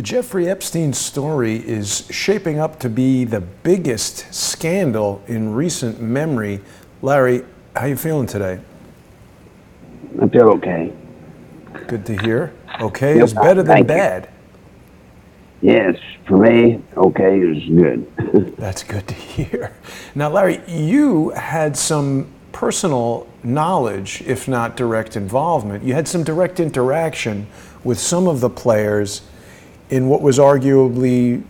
The Jeffery Epstein story is shaping up to be the biggest scandal in recent memory. Larry, how you feeling today? I feel okay. Good to hear. Okay is better than bad. Yes, for me, okay is good. That's good to hear. Now, Larry, you had some personal knowledge, if not direct involvement. You had some direct interaction with some of the players in what was arguably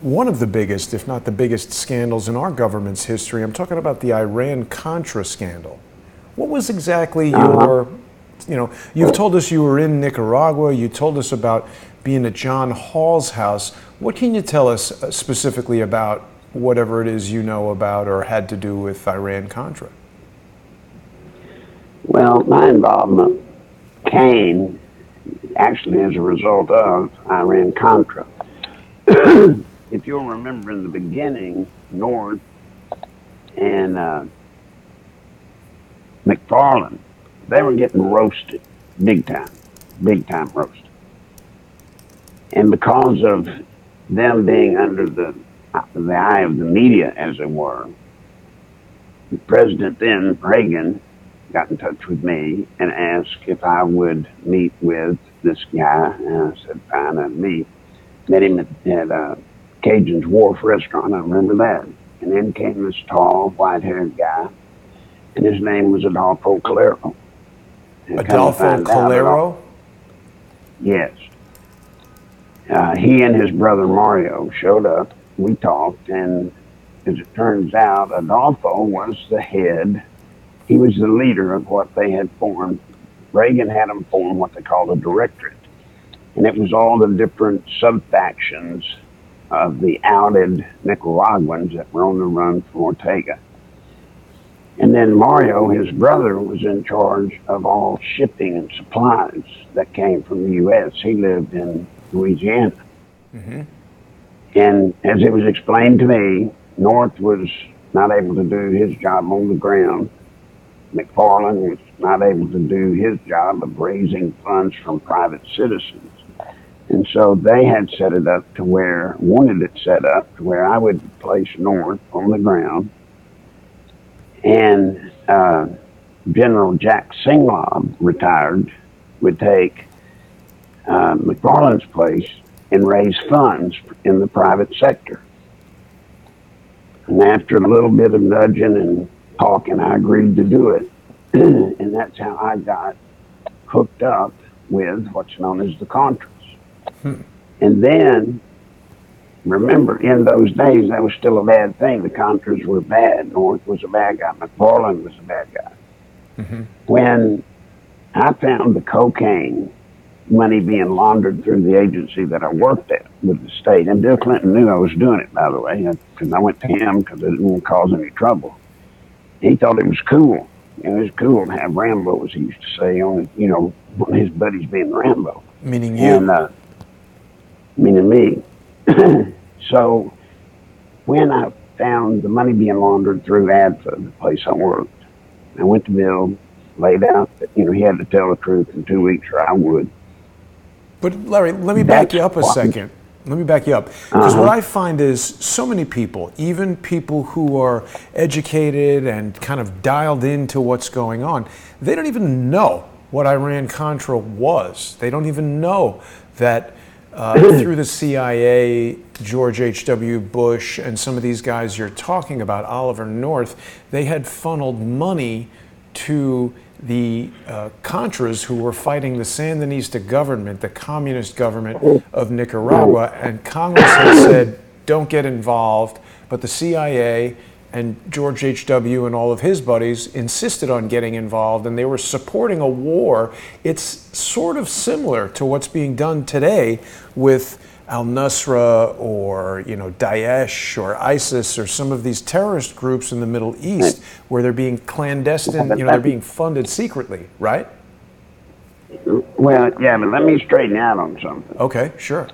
one of the biggest, if not the biggest, scandals in our government's history. I'm talking about the Iran Contra scandal. What was exactly your, you've told us you were in Nicaragua, you told us about being at John Hall's house. What can you tell us specifically about whatever it is you know about or had to do with Iran Contra? Well, my involvement came actually as a result of Iran Contra. If you'll remember in the beginning, North and McFarland, they were getting roasted big time roasted. And because of them being under the eye of the media, as it were, the president then, Reagan, got in touch with me and asked if I would meet with this guy. And I said, fine, I'd meet. Met him at Cajun's Wharf restaurant, I remember that. And then came this tall, white-haired guy, and his name was Adolfo Calero. Adolfo Calero? Yes. He and his brother Mario showed up. We talked, and as it turns out, Adolfo was the head. He was the leader of what they had formed. Reagan had them form what they called a directorate. And it was all the different sub-factions of the outed Nicaraguans that were on the run from Ortega. And then Mario, his brother, was in charge of all shipping and supplies that came from the U.S. He lived in Louisiana. Mm-hmm. And as it was explained to me, North was not able to do his job on the ground. McFarland was not able to do his job of raising funds from private citizens. And so they had set it up to where, wanted it set up to where I would place North on the ground, and General Jack Singlaub, retired, would take McFarland's place and raise funds in the private sector. And after a little bit of nudging and talking, I agreed to do it. And that's how I got hooked up with what's known as the Contras. And then, remember, in those days, that was still a bad thing. The Contras were bad. North was a bad guy. McFarland was a bad guy. Mm-hmm. When I found the cocaine money being laundered through the agency that I worked at with the state, and Bill Clinton knew I was doing it, by the way, because I went to him because I didn't want to cause any trouble. He thought it was cool. It was cool to have Rambo, as he used to say, on one of his buddies being Rambo. Meaning you? And, meaning me. So when I found the money being laundered through ADFA, the place I worked, I went to Bill, laid out that, he had to tell the truth in 2 weeks or I would. But Larry, let me back you up a second. Let me back you up. Because what I find is so many people, even people who are educated and kind of dialed into what's going on, they don't even know what Iran Contra was. They don't even know that through the CIA, George H.W. Bush, and some of these guys you're talking about, Oliver North, they had funneled money to the Contras who were fighting the Sandinista government, the communist government of Nicaragua, and Congress had said, don't get involved, but the CIA and George H.W. and all of his buddies insisted on getting involved, and they were supporting a war. It's sort of similar to what's being done today with al-Nusra or Daesh or ISIS or some of these terrorist groups in the Middle East where they're being clandestine, they're being funded secretly, right? Well, yeah, but let me straighten out on something. Okay, sure.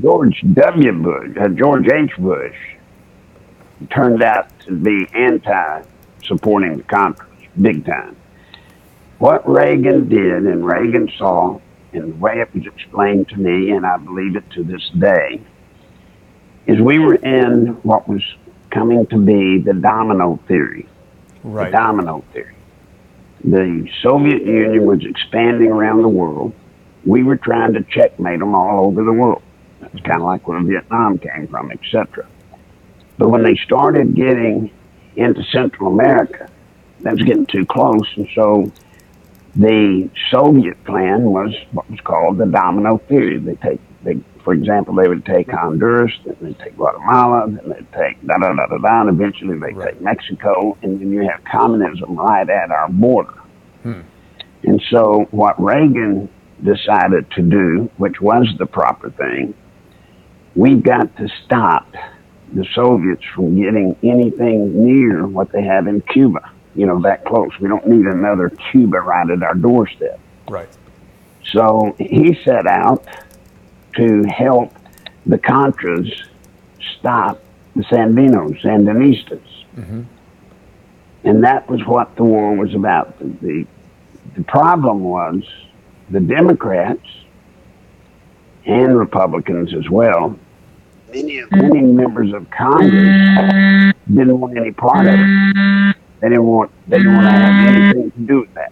George W. Bush, George H. Bush, turned out to be anti-supporting the Contras, big time. What Reagan did, and Reagan saw and the way it was explained to me, and I believe it to this day, is we were in what was coming to be the domino theory. Right. The domino theory. The Soviet Union was expanding around the world. We were trying to checkmate them all over the world. That's kind of like where Vietnam came from, etc. But when they started getting into Central America, that was getting too close, and so the Soviet plan was what was called the domino theory. For example, they would take Honduras, then they'd take Guatemala, then they'd take da-da-da-da-da, and eventually they'd take Mexico, and then you have communism right at our border. And so what Reagan decided to do, which was the proper thing, we've got to stop the Soviets from getting anything near what they have in Cuba, that close. We don't need another Cuba right at our doorstep. Right. So he set out to help the Contras stop the Sandinistas. And that was what the war was about. The problem was the Democrats and Republicans as well, many members of Congress didn't want any part of it. They didn't want to have anything to do with that.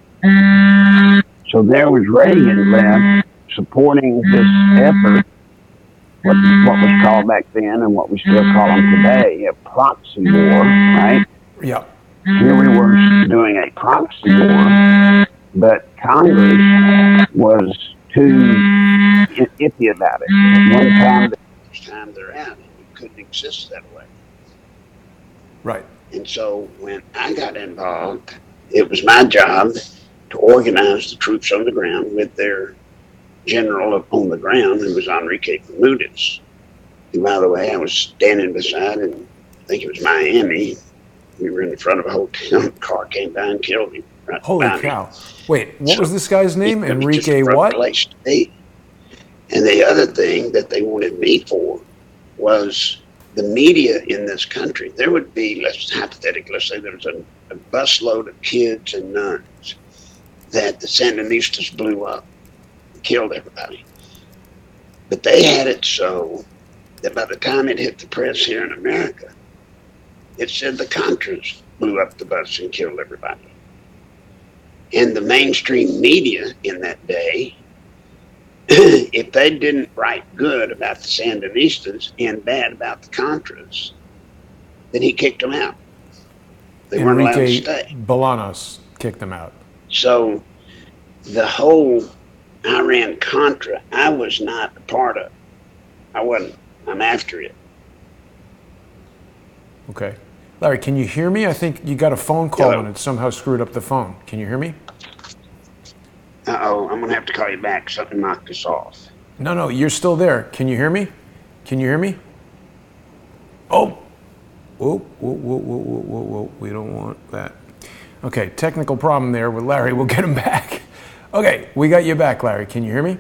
So there was Reagan left supporting this effort, what was called back then and what we still call them today, a proxy war, right? Yeah. Here we were doing a proxy war, but Congress was too iffy about it. One time they're out, and it couldn't exist that way. Right. And so when I got involved, it was my job to organize the troops on the ground with their general on the ground, who was Enrique Bermudez, who, by the way, I was standing beside in, I think it was Miami. We were in front of a hotel, and the car came by and killed him. Right. Holy cow. Wait, what was this guy's name? Enrique what? Place to be. And the other thing that they wanted me for was the media in this country. There would be, let's say there was a busload of kids and nuns that the Sandinistas blew up and killed everybody. But they had it so that by the time it hit the press here in America, it said the Contras blew up the bus and killed everybody. And the mainstream media in that day, if they didn't write good about the Sandinistas and bad about the Contras, then he kicked them out. They weren't allowed to stay. Bolanos kicked them out. So the whole Iran Contra, I was not a part of. I wasn't. I'm after it. Okay. Larry, can you hear me? I think you got a phone call and it somehow screwed up the phone. Can you hear me? Uh-oh, I'm going to have to call you back. Something knocked us off. No, you're still there. Can you hear me? Can you hear me? Oh. Whoa. We don't want that. Okay, technical problem there with Larry. We'll get him back. Okay, we got you back, Larry. Can you hear me?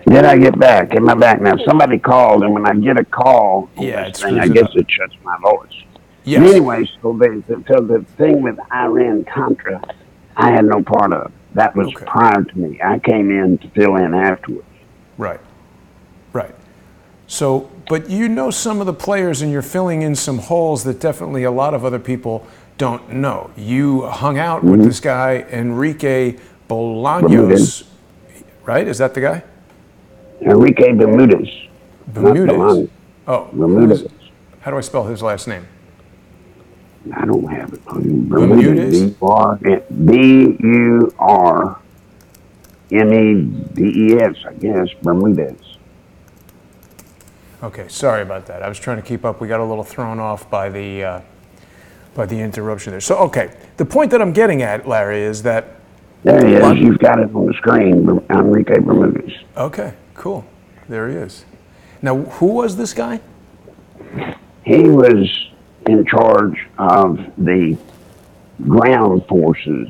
Did I get back? Am I back now? Somebody called, and when I get a call, I guess it shuts my voice. Yes. But anyway, so the thing with Iran Contra, I had no part of. That was prior to me. I came in to fill in afterwards. Right. So, but you know some of the players, and you're filling in some holes that definitely a lot of other people don't know. You hung out with this guy, Enrique Bolaños, right? Is that the guy? Enrique Bermudez. Bermudez. Oh, Bermudez. How do I spell his last name? I don't have it. Bermudez? B-U-R-M-E-D-E-S, I guess. Bermudez. Okay, sorry about that. I was trying to keep up. We got a little thrown off by the interruption there. So, okay, the point that I'm getting at, Larry, is that... There he is. You've got it on the screen, Enrique Bermudez. Okay, cool. There he is. Now, who was this guy? He was in charge of the ground forces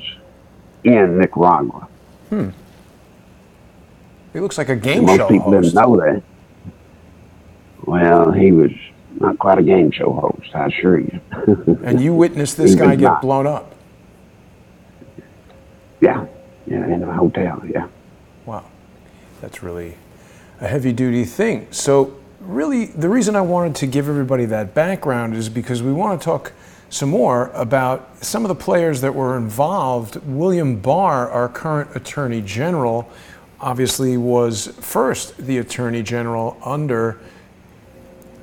in Nicaragua. He looks like a game show host. Most people didn't know that. Well, he was not quite a game show host, I assure you. And you witnessed this guy get blown up? Yeah, in a hotel, yeah. Wow. That's really a heavy-duty thing. So really, the reason I wanted to give everybody that background is because we want to talk some more about some of the players that were involved. William Barr, our current Attorney General, obviously was first the Attorney General under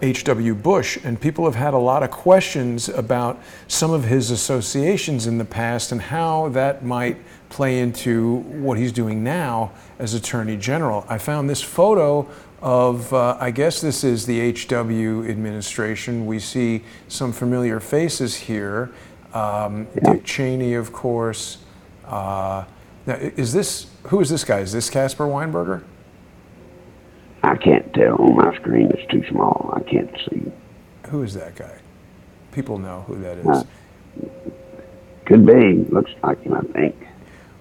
H.W. Bush, and people have had a lot of questions about some of his associations in the past and how that might play into what he's doing now as Attorney General. I found this photo of, I guess this is the H.W. administration. We see some familiar faces here. Dick Cheney, of course. Now, who is this guy? Is this Caspar Weinberger? I can't tell. On my screen, it's too small. I can't see. Who is that guy? People know who that is. Could be. Looks like him, I think.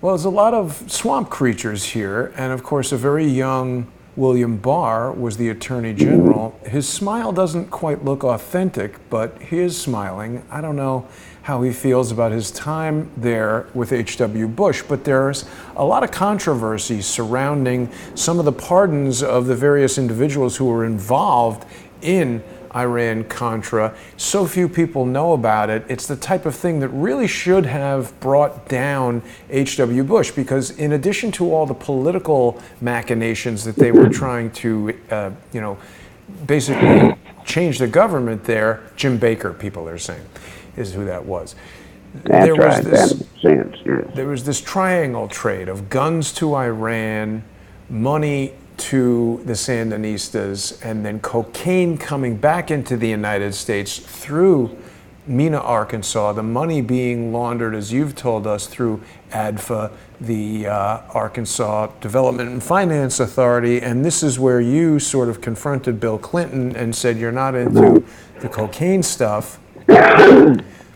Well, there's a lot of swamp creatures here, and of course, a very young William Barr was the Attorney General. His smile doesn't quite look authentic, but he is smiling. I don't know how he feels about his time there with H.W. Bush, but there's a lot of controversy surrounding some of the pardons of the various individuals who were involved in Iran Contra. So few people know about it. It's the type of thing that really should have brought down H.W. Bush, because in addition to all the political machinations that they were trying to, basically change the government there, Jim Baker, people are saying, is who that was. That's right. That makes sense, yes. There was this triangle trade of guns to Iran, money to the Sandinistas, and then cocaine coming back into the United States through Mena, Arkansas, the money being laundered, as you've told us, through ADFA, the Arkansas Development and Finance Authority. And this is where you sort of confronted Bill Clinton and said you're not into the cocaine stuff.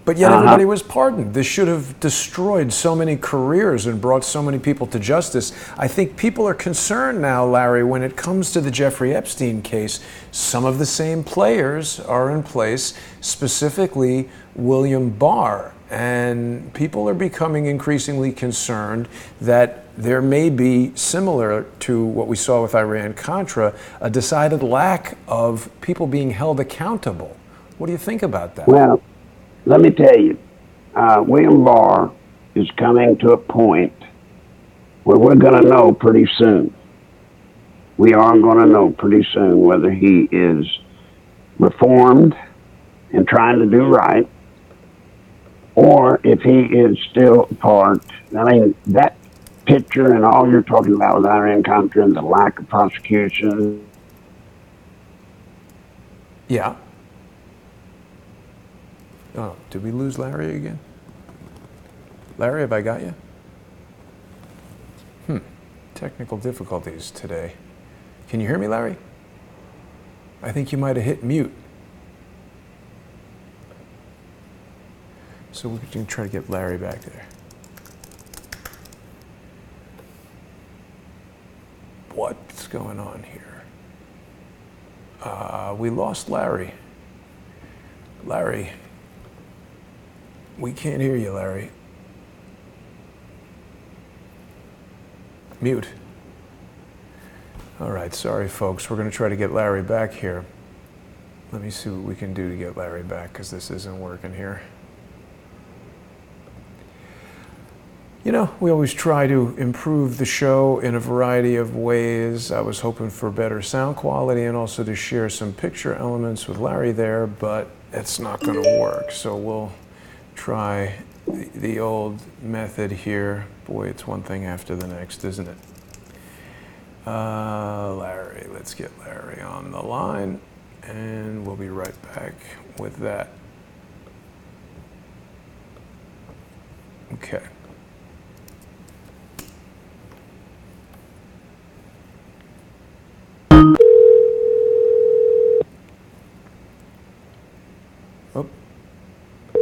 But yet everybody was pardoned. This should have destroyed so many careers and brought so many people to justice. I think people are concerned now, Larry, when it comes to the Jeffrey Epstein case. Some of the same players are in place, specifically William Barr. And people are becoming increasingly concerned that there may be, similar to what we saw with Iran Contra, a decided lack of people being held accountable. What do you think about that? Well, let me tell you, William Barr is coming to a point where we're going to know pretty soon. We are going to know pretty soon whether he is reformed and trying to do right, or if he is still part. I mean, that picture and all you're talking about with Iran Contra and the lack of prosecution. Yeah. Oh, did we lose Larry again? Larry, have I got you? Technical difficulties today. Can you hear me, Larry? I think you might have hit mute. So we can try to get Larry back there. What's going on here? We lost Larry. Larry. We can't hear you, Larry. Mute. All right, sorry, folks. We're going to try to get Larry back here. Let me see what we can do to get Larry back, because this isn't working here. You know, we always try to improve the show in a variety of ways. I was hoping for better sound quality and also to share some picture elements with Larry there, but it's not going to work. So we'll try the old method here. Boy, it's one thing after the next, isn't it? Larry, let's get Larry on the line, and we'll be right back with that. Okay. Oh,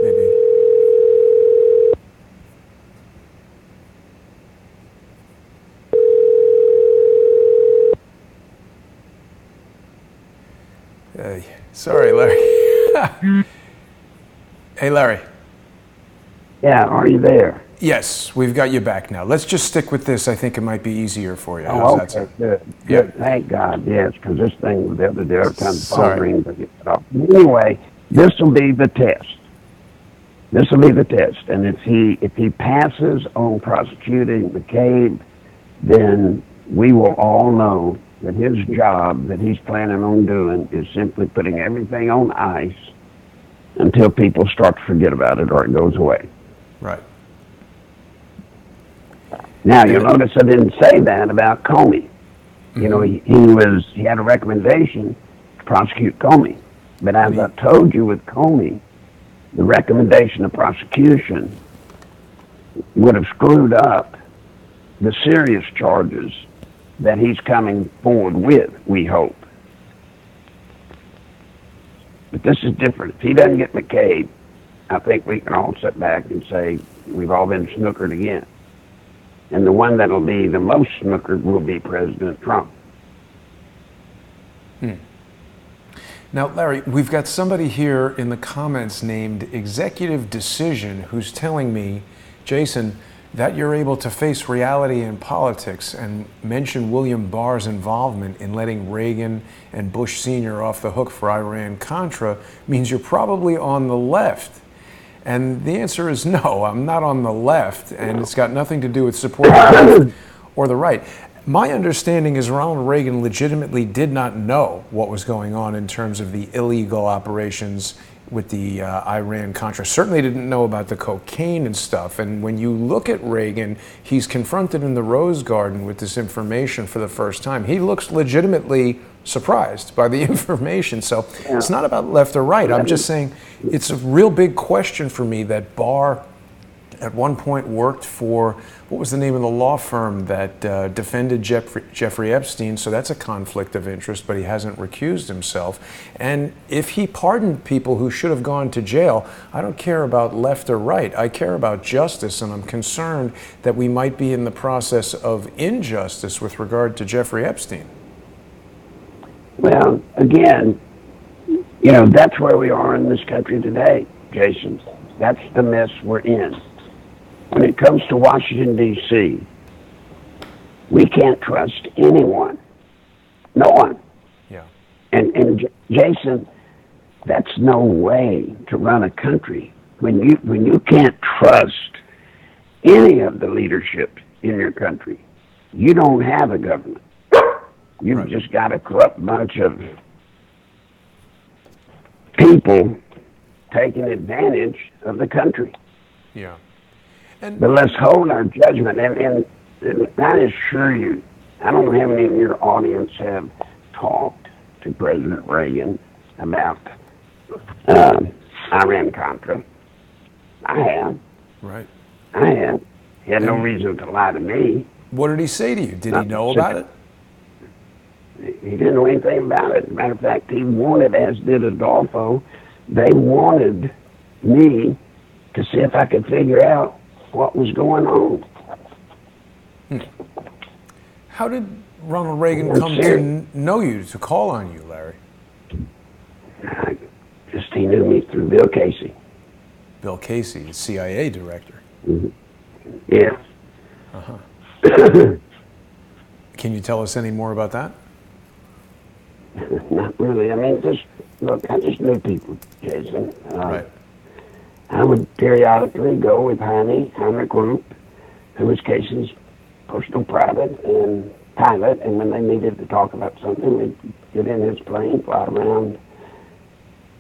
maybe. Sorry, Larry. Hey, Larry. Yeah, are you there? Yes, we've got you back now. Let's just stick with this. I think it might be easier for you. Oh, How's that okay, sound? good. Yeah. Good. Thank God, yes, because this thing, the other day, every time the phone Sorry. rings, I get cut off. Anyway, this will be the test. This will be the test. And if he passes on prosecuting McCabe, then we will all know that his job that he's planning on doing is simply putting everything on ice until people start to forget about it or it goes away. Right. Now, you'll notice I didn't say that about Comey. You know, he had a recommendation to prosecute Comey. But as I told you with Comey, the recommendation of prosecution would have screwed up the serious charges that he's coming forward with, we hope. But this is different. If he doesn't get McCabe, I think we can all sit back and say we've all been snookered again. And the one that'll be the most snookered will be President Trump. Now, Larry, we've got somebody here in the comments named Executive Decision who's telling me, Jason, that you're able to face reality in politics and mention William Barr's involvement in letting Reagan and Bush Sr. off the hook for Iran Contra means you're probably on the left. And the answer is no, I'm not on the left, and it's got nothing to do with supporting the left or the right. My understanding is Ronald Reagan legitimately did not know what was going on in terms of the illegal operations with the Iran Contra. Certainly didn't know about the cocaine and stuff. And when you look at Reagan, he's confronted in the Rose Garden with this information for the first time. He looks legitimately surprised by the information. So it's not about left or right. I'm just saying it's a real big question for me that Barr at one point worked for, what was the name of the law firm that defended Jeffrey Epstein? So that's a conflict of interest, but he hasn't recused himself. And if he pardoned people who should have gone to jail, I don't care about left or right. I care about justice, and I'm concerned that we might be in the process of injustice with regard to Jeffrey Epstein. Well, again, you know, that's where we are in this country today, Jason. That's the mess we're in. When it comes to Washington, D.C., we can't trust anyone. No one. Yeah. And Jason, that's no way to run a country. When you can't trust any of the leadership in your country, you don't have a government. You've just got a corrupt bunch of people taking advantage of the country. Yeah. But let's hold our judgment. And I assure you, I don't know how many in your audience have talked to President Reagan about Iran Contra. I have. Right. I have. He had no reason to lie to me. What did he say to you? Did he know about it? He didn't know anything about it. As a matter of fact, he wanted, as did Adolfo, they wanted me to see if I could figure out what was going on. How did Ronald Reagan come to know you, to call on you, Larry? He knew me through Bill Casey. Bill Casey, the CIA director. Yeah. Can you tell us any more about that? Not really. I mean, I just knew people, Jason. Right. I would periodically go with Heinrich Group, who was Casey's personal private and pilot, and when they needed to talk about something, we'd get in his plane, fly around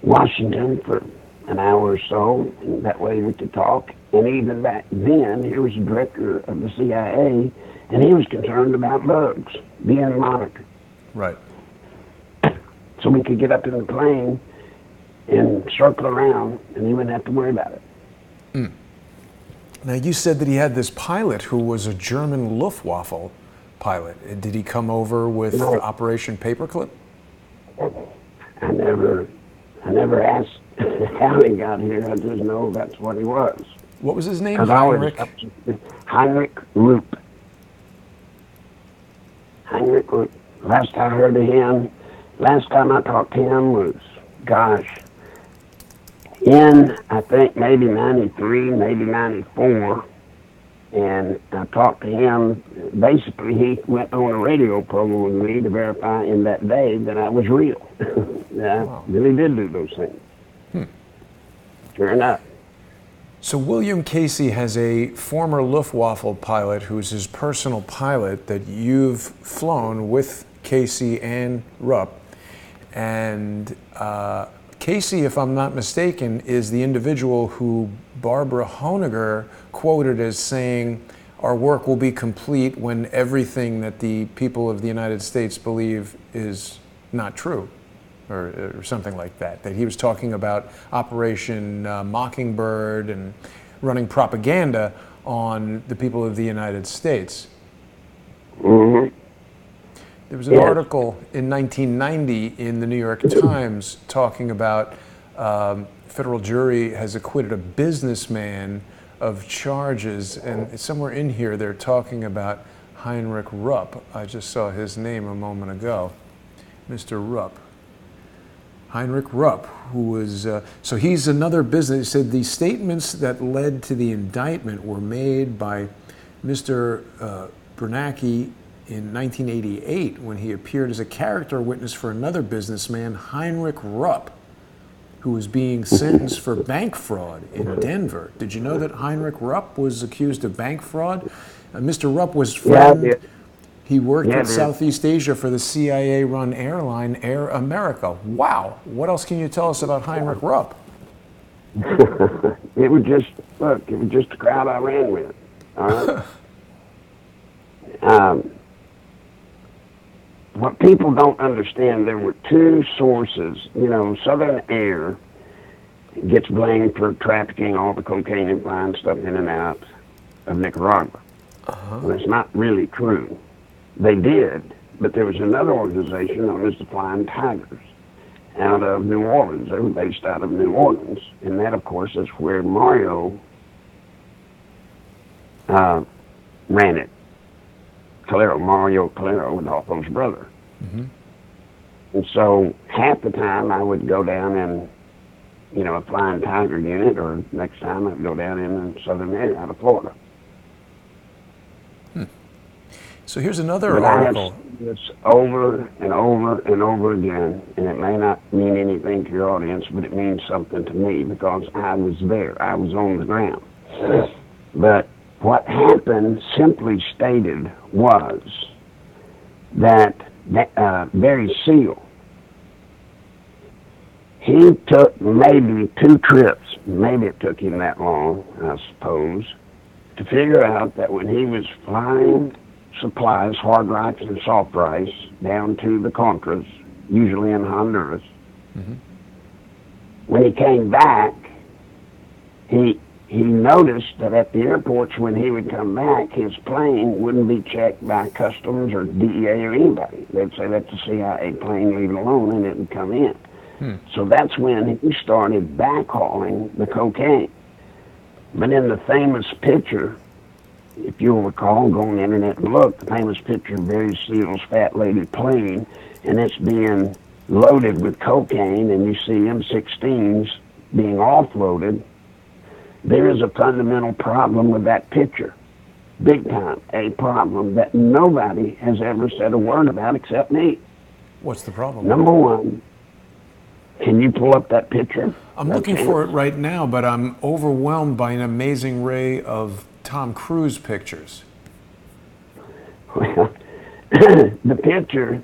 Washington for an hour or so, and that way we could talk. And even back then, he was the director of the CIA, and he was concerned about bugs being monitored. Right. So we could get up in the plane and circle around, and he wouldn't have to worry about it. Now, you said that he had this pilot who was a German Luftwaffe pilot. Did he come over with Operation Paperclip? I never asked how he got here. I just know that's what he was. What was his name? Heinrich? Heinrich Roop. Heinrich Roop. Last I heard of him, last time I talked to him was, gosh, in, I think, maybe 93, maybe 94, And I talked to him. Basically, he went on a radio program with me to verify in that day that I was real. That I really did do those things. Sure enough. So William Casey has a former Luftwaffe pilot who's his personal pilot that you've flown with Casey and Rupp. And Casey, if I'm not mistaken, is the individual who Barbara Honegger quoted as saying, our work will be complete when everything that the people of the United States believe is not true, or something like that. That he was talking about Operation Mockingbird and running propaganda on the people of the United States. Mm-hmm. There was an article in 1990 in the New York Times talking about federal jury has acquitted a businessman of charges, and somewhere in here they're talking about Heinrich Rupp. I just saw his name a moment ago, Mr. Rupp. Heinrich Rupp, who was, so he's another business. He said the statements that led to the indictment were made by Mr. Bernanke in 1988 when he appeared as a character witness for another businessman, Heinrich Rupp, who was being sentenced for bank fraud in Denver. Did you know that Heinrich Rupp was accused of bank fraud? Mr. Rupp was from, he worked in Southeast Asia for the CIA-run airline Air America. Wow, what else can you tell us about Heinrich Rupp? It was just, look, it was just a crowd I ran with, all right? What people don't understand, there were two sources. You know, Southern Air gets blamed for trafficking all the cocaine and flying stuff in and out of Nicaragua. Well, it's not really true. They did, but there was another organization known as the Flying Tigers out of New Orleans. They were based out of New Orleans, and that, of course, is where Mario ran it. Mario Calero, Adolfo's brother. And so half the time I would go down in, you know, a Flying Tiger unit, or next time I'd go down in Southern Air out of Florida. So here's another article. It's over and over and over again, and it may not mean anything to your audience, but it means something to me because I was there. I was on the ground. But what happened, simply stated, was that Barry Seal, he took maybe 2 trips, maybe it took him that long, I suppose, to figure out that when he was flying supplies, hard rice and soft rice, down to the Contras, usually in Honduras, when he came back, he noticed that at the airports when he would come back, his plane wouldn't be checked by customs or DEA or anybody. They'd say that's a CIA plane, leave it alone, and it would come in. So that's when he started backhauling the cocaine. But in the famous picture, if you'll recall, go on the internet and look, the famous picture of Barry Seal's Fat Lady plane, and it's being loaded with cocaine, and you see M16s being offloaded. There is a fundamental problem with that picture. Big time. A problem that nobody has ever said a word about except me. What's the problem? Number one, can you pull up that picture? I'm looking for it right now, but I'm overwhelmed by an amazing array of Tom Cruise pictures. Well, the picture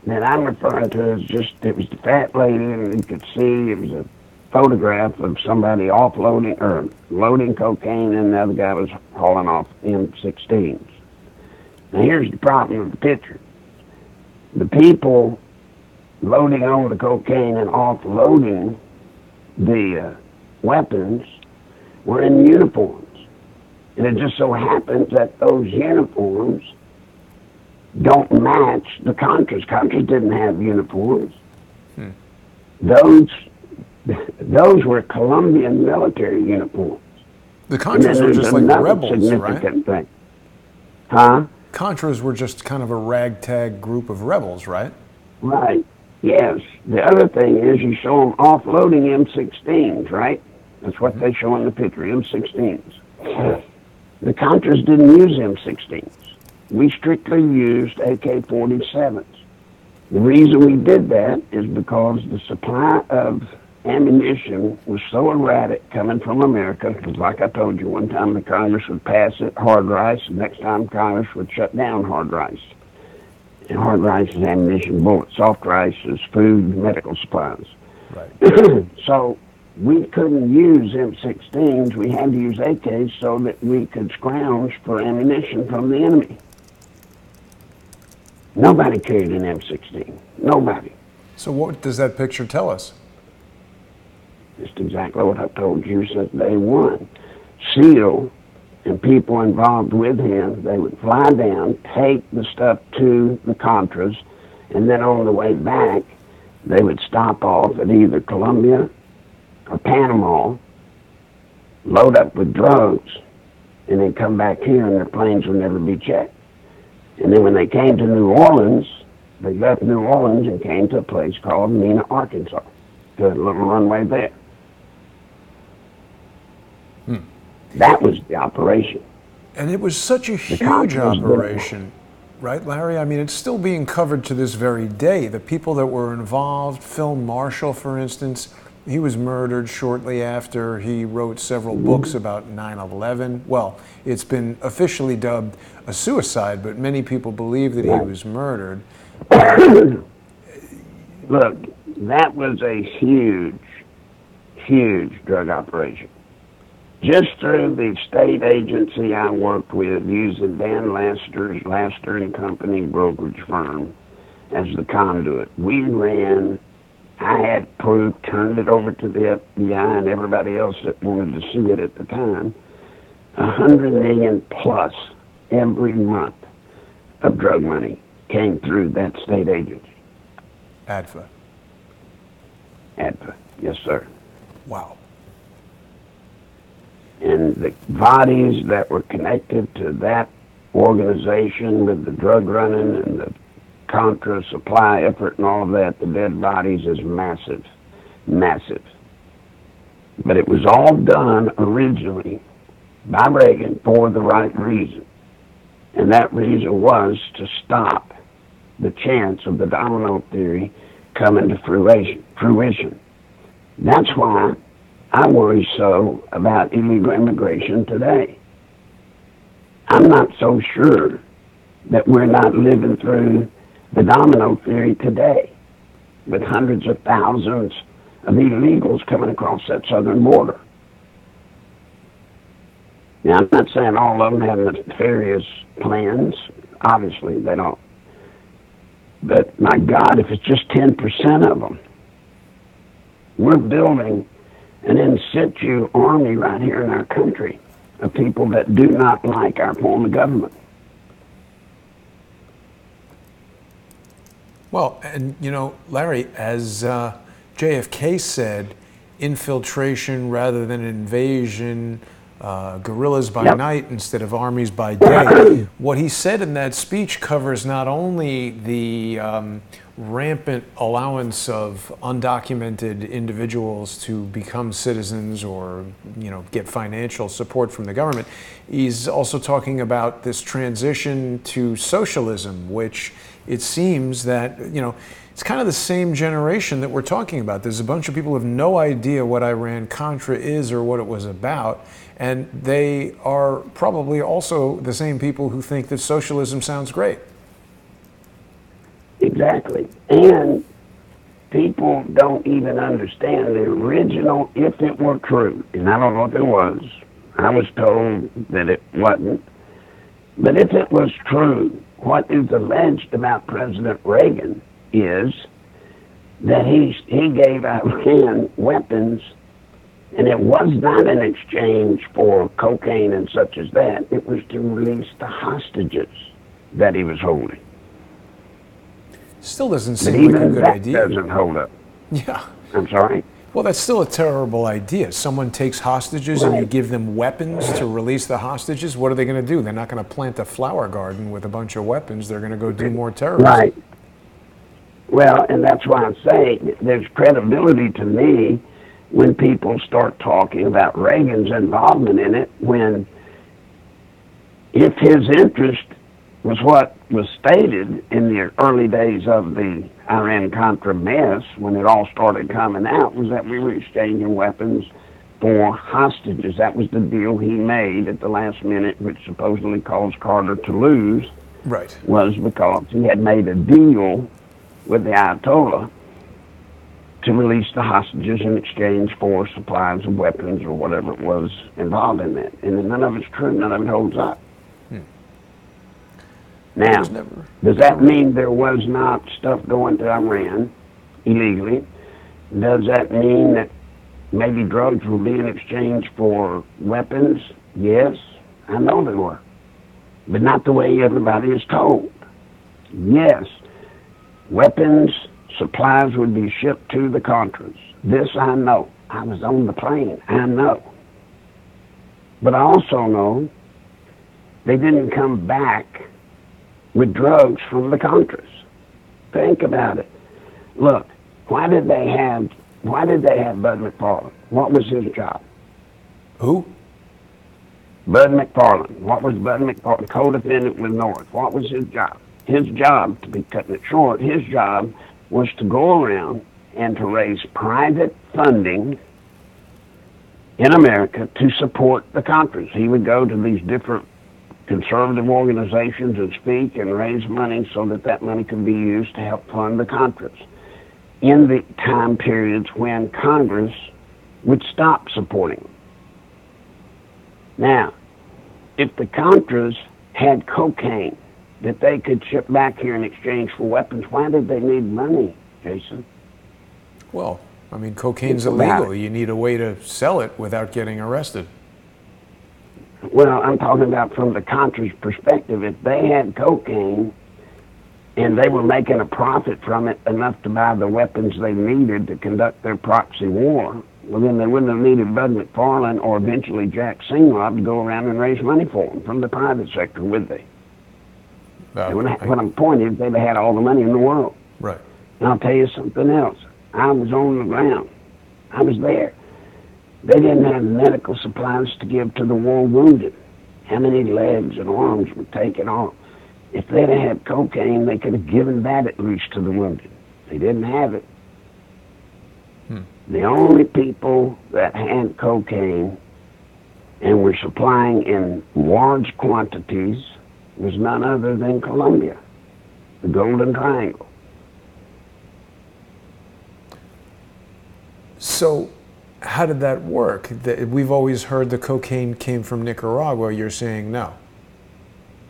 that I'm referring to is just, it was the fat lady, and you could see it was a photograph of somebody offloading or loading cocaine, and the other guy was hauling off M16s. Now here's the problem with the picture. The people loading on the cocaine and offloading the weapons were in uniforms. And it just so happens that those uniforms don't match the Contras. Contras didn't have uniforms. Those were Colombian military uniforms. The Contras were just like rebels, right? Thing. Huh? Contras were just kind of a ragtag group of rebels, right? Right. Yes. The other thing is you show them offloading M16s, right? That's what they show in the picture, M16s. The Contras didn't use M16s. We strictly used AK-47s. The reason we did that is because the supply of ammunition was so erratic coming from America, because like I told you, one time the Congress would pass it, hard rice, and next time Congress would shut down hard rice. And hard rice is ammunition, bullets. Soft rice is food, medical supplies. Right. So we couldn't use M16s. We had to use AKs so that we could scrounge for ammunition from the enemy. Nobody carried an M16. Nobody. So what does that picture tell us? Just exactly what I told you since day one. SEAL and people involved with him, they would fly down, take the stuff to the Contras, and then on the way back, they would stop off at either Colombia or Panama, load up with drugs, and then come back here and their planes would never be checked. And then when they came to New Orleans, they left New Orleans and came to a place called Mena, Arkansas. Good little runway there. That was the operation. And it was such a huge operation, right, Larry? I mean, it's still being covered to this very day. The people that were involved, Phil Marshall, for instance, he was murdered shortly after he wrote several books about 9/11. Well, it's been officially dubbed a suicide, but many people believe that he was murdered. Look, that was a huge, huge drug operation. Just through the state agency I worked with, using Dan Laster's Laster and Company brokerage firm as the conduit, we ran, I had proof, turned it over to the FBI and everybody else that wanted to see it at the time, 100 million plus every month of drug money came through that state agency. ADFA. ADFA, yes sir. Wow. And the bodies that were connected to that organization with the drug running and the Contra supply effort and all of that, the dead bodies is massive, massive. But it was all done originally by Reagan for the right reason. And that reason was to stop the chance of the domino theory coming to fruition. That's why I worry so about illegal immigration today. I'm not so sure that we're not living through the domino theory today with hundreds of thousands of illegals coming across that southern border. Now, I'm not saying all of them have nefarious plans. Obviously, they don't. But my God, if it's just 10% of them, we're building an in situ army right here in our country of people that do not like our form of government. Well, and you know, Larry, as JFK said, infiltration rather than invasion, guerrillas by night instead of armies by day. What he said in that speech covers not only the rampant allowance of undocumented individuals to become citizens or, you know, get financial support from the government. He's also talking about this transition to socialism, which it seems that, you know, it's kind of the same generation that we're talking about. There's a bunch of people who have no idea what Iran Contra is or what it was about, and they are probably also the same people who think that socialism sounds great. Exactly. And people don't even understand the original, if it were true, and I don't know if it was. I was told that it wasn't. But if it was true, what is alleged about President Reagan is that he gave Iran weapons, and it was not in exchange for cocaine and such as that. It was to release the hostages that he was holding. Still doesn't seem like a good idea. Even that doesn't hold up. Yeah. I'm sorry? Well, that's still a terrible idea. Someone takes hostages and you give them weapons to release the hostages. What are they going to do? They're not going to plant a flower garden with a bunch of weapons. They're going to go do more terrorism. Right. Well, and that's why I'm saying there's credibility to me when people start talking about Reagan's involvement in it, when if his interest was what was stated in the early days of the Iran Contra mess, when it all started coming out, was that we were exchanging weapons for hostages. That was the deal he made at the last minute, which supposedly caused Carter to lose. Right. Was because he had made a deal with the Ayatollah to release the hostages in exchange for supplies of weapons or whatever it was involved in that. And none of it's true. None of it holds up. Now, does that mean there was not stuff going to Iran illegally? Does that mean that maybe drugs were being exchanged for weapons? Yes, I know they were. But not the way everybody is told. Yes, weapons, supplies would be shipped to the Contras. This I know. I was on the plane. I know. But I also know they didn't come back with drugs from the Contras. Think about it. Look, why did they have Bud McFarland? What was his job? Who? Bud McFarland. What was Bud McFarland? Co-defendant with North. What was his job? His job, to be cutting it short, his job was to go around and to raise private funding in America to support the Contras. He would go to these different conservative organizations and speak and raise money so that that money could be used to help fund the Contras in the time periods when Congress would stop supporting them. Now, if the Contras had cocaine that they could ship back here in exchange for weapons, why did they need money, Jason? Well, I mean, cocaine's illegal. You need a way to sell it without getting arrested. Well, I'm talking about from the Contras' perspective. If they had cocaine and they were making a profit from it enough to buy the weapons they needed to conduct their proxy war, well, then they wouldn't have needed Bud McFarland or eventually Jack Singlab to go around and raise money for them from the private sector, would they? What I'm pointing is they'd have had all the money in the world. Right. And I'll tell you something else. I was on the ground. I was there. They didn't have medical supplies to give to the war wounded. How many legs and arms were taken off? If they'd have had cocaine, they could have given that at least to the wounded. They didn't have it. The only people that had cocaine and were supplying in large quantities was none other than Colombia, the Golden Triangle. So how did that work? We've always heard the cocaine came from Nicaragua. You're saying no.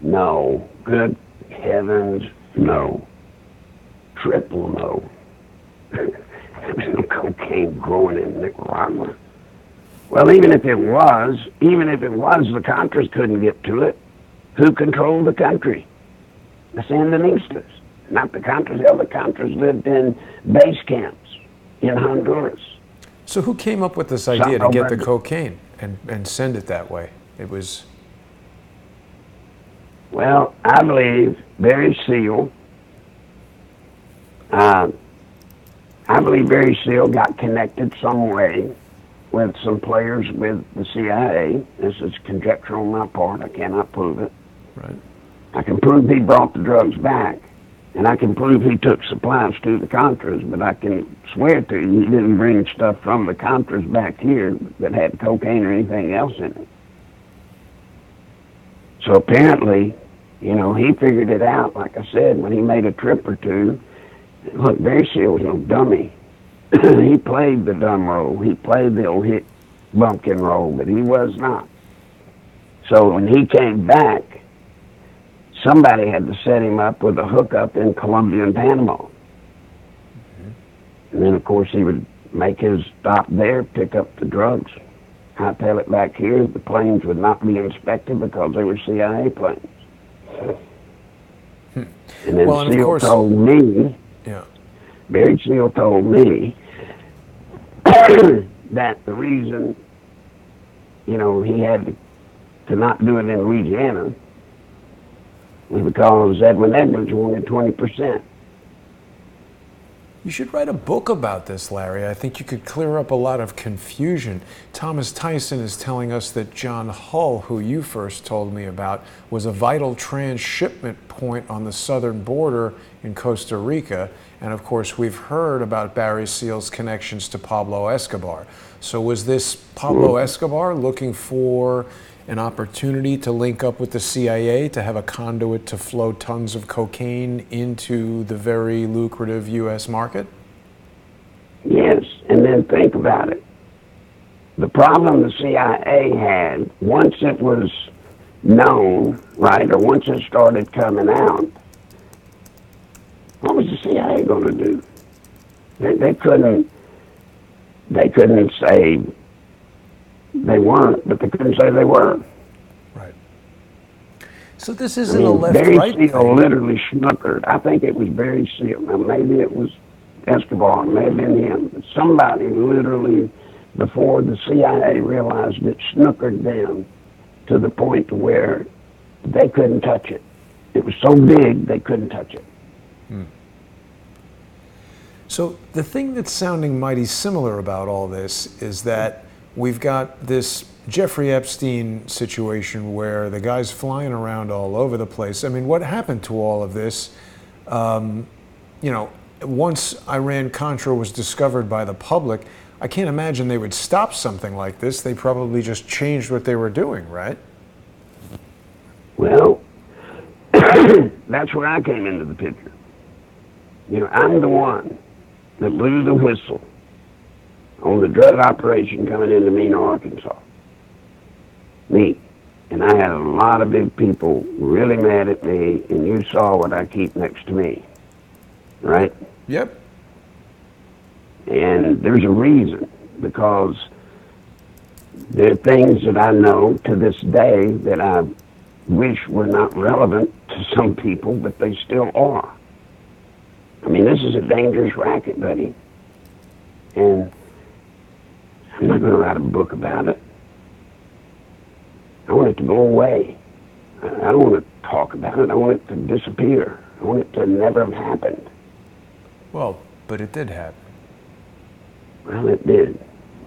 No. Good heavens, no. Triple no. There's no cocaine growing in Nicaragua. Well, even if it was, the Contras couldn't get to it. Who controlled the country? The Sandinistas. Not the Contras. The Contras lived in base camps in Honduras. So who came up with this idea to get the cocaine and send it that way? It was... Well, I believe Barry Seal. I believe Barry Seal got connected some way with some players with the CIA. This is conjecture on my part. I cannot prove it. Right. I can prove he brought the drugs back, and I can prove he took supplies to the Contras, but I can swear to you he didn't bring stuff from the Contras back here that had cocaine or anything else in it. So apparently, you know, he figured it out, like I said, when he made a trip or two. Look, Barry Seal was no dummy. He played the dumb role. He played the old hit bumpkin role, but he was not. So when he came back, somebody had to set him up with a hookup in Colombia and Panama. And then, of course, he would make his stop there, pick up the drugs, hightail it back here. The planes would not be inspected because they were CIA planes. And then Well, and of Seal course, told me, yeah. Barry Seal told me that the reason, you know, he had to not do it in Louisiana was because Edwin Edwards wanted 20%. You should write a book about this, Larry. I think you could clear up a lot of confusion. Thomas Tyson is telling us that John Hull, who you first told me about, was a vital transshipment point on the southern border in Costa Rica. And of course, we've heard about Barry Seal's connections to Pablo Escobar. So was this Pablo Escobar looking for an opportunity to link up with the CIA to have a conduit to flow tons of cocaine into the very lucrative U.S. market? Yes, and then think about it. The problem the CIA had, once it was known, right, or once it started coming out, what was the CIA going to do? They couldn't say they weren't, but they couldn't say they were. Right. So this isn't a left-right thing. Barry Seal literally snookered. I think it was Barry Seal. Now, maybe it was Escobar, maybe him. But somebody literally, before the CIA realized it, snookered them to the point where they couldn't touch it. It was so big, they couldn't touch it. So the thing that's sounding mighty similar about all this is that we've got this Jeffrey Epstein situation where the guy's flying around all over the place. I mean, what happened to all of this? You know, once Iran Contra was discovered by the public, I can't imagine they would stop something like this. They probably just changed what they were doing, right? Well, that's where I came into the picture. You know, I'm the one that blew the whistle on the drug operation coming into Mena, Arkansas. Me. And I had a lot of big people really mad at me, and you saw what I keep next to me, right? Yep. And there's a reason, because there are things that I know to this day that I wish were not relevant to some people, but they still are. I mean, this is a dangerous racket, buddy. And I'm not going to write a book about it. I want it to go away. I don't want to talk about it. I want it to disappear. I want it to never have happened. Well, but it did happen. Well, it did,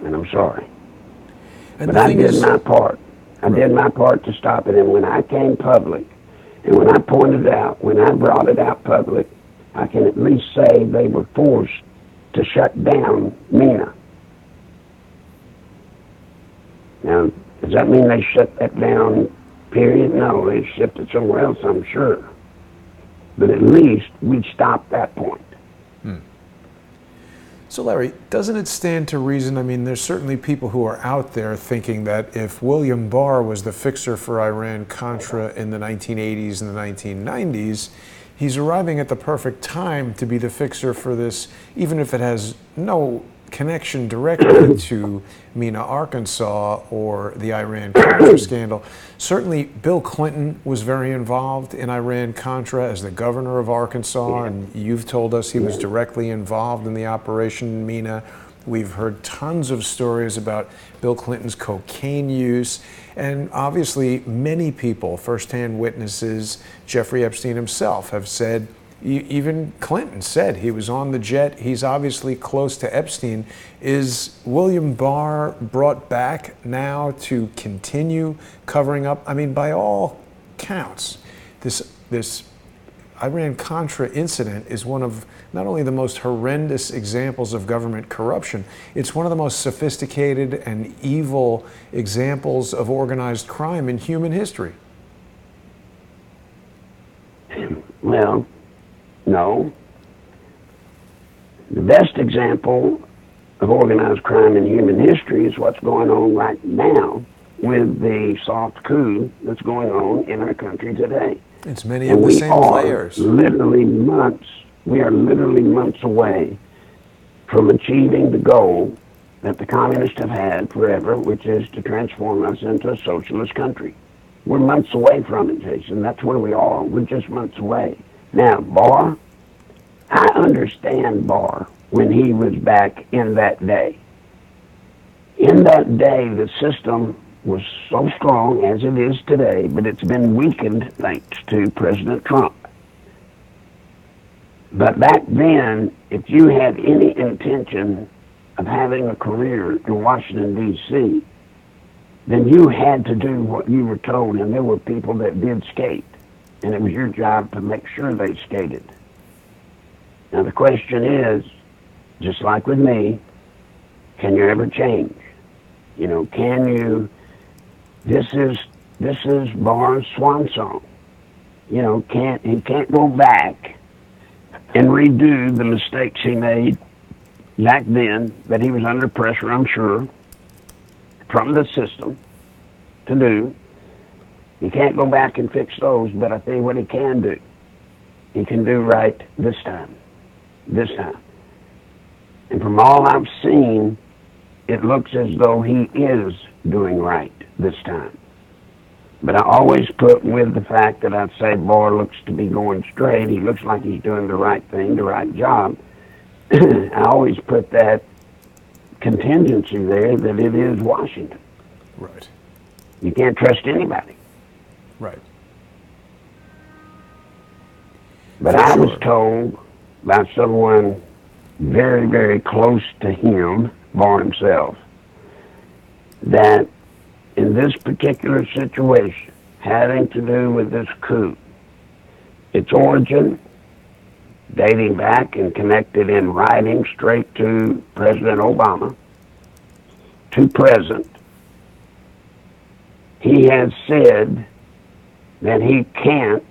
and I'm sorry. And but I did my part. I did my part to stop it, and when I came public, and when I pointed it out, when I brought it out public, I can at least say they were forced to shut down Mena. Now, does that mean they shut that down, period? No, they shipped it somewhere else, I'm sure. But at least we stopped that point. So Larry, doesn't it stand to reason, I mean, there's certainly people who are out there thinking that if William Barr was the fixer for Iran Contra in the 1980s and the 1990s, he's arriving at the perfect time to be the fixer for this, even if it has no connection directly to Mena, Arkansas, or the Iran Contra scandal. Certainly, Bill Clinton was very involved in Iran Contra as the governor of Arkansas, and you've told us he was directly involved in the operation in Mena. We've heard tons of stories about Bill Clinton's cocaine use, and obviously many people, firsthand witnesses, Jeffrey Epstein himself, have said, even Clinton said he was on the jet. He's obviously close to Epstein. Is William Barr brought back now to continue covering up? I mean, by all counts, this Iran-Contra incident is one of not only the most horrendous examples of government corruption, it's one of the most sophisticated and evil examples of organized crime in human history. Well, no. The best example of organized crime in human history is what's going on right now with the soft coup that's going on in our country today. It's many of the same players. We are literally months away from achieving the goal that the communists have had forever, which is to transform us into a socialist country. We're months away from it, Jason. That's where we are. We're just months away. Now, Barr, I understand Barr when he was back in that day. In that day, the system was so strong as it is today, but it's been weakened thanks to President Trump. But back then, if you had any intention of having a career in Washington, D.C., then you had to do what you were told, and there were people that did skate, and it was your job to make sure they skated. Now the question is, just like with me, can you ever change? You know, can you? This is Barr's swan song. You know, he can't go back and redo the mistakes he made back then, that he was under pressure, I'm sure, from the system to do. He can't go back and fix those, but I tell you what he can do. He can do right this time. This time. And from all I've seen, it looks as though he is doing right this time. But I always put with the fact that I'd say Barr looks to be going straight. He looks like he's doing the right thing, the right job. I always put that contingency there that it is Washington. Right. You can't trust anybody. Right. But I was told by someone very, very close to him, Barr himself, that in this particular situation, having to do with this coup, its origin, dating back and connected in writing straight to President Obama, to present, he has said that he can't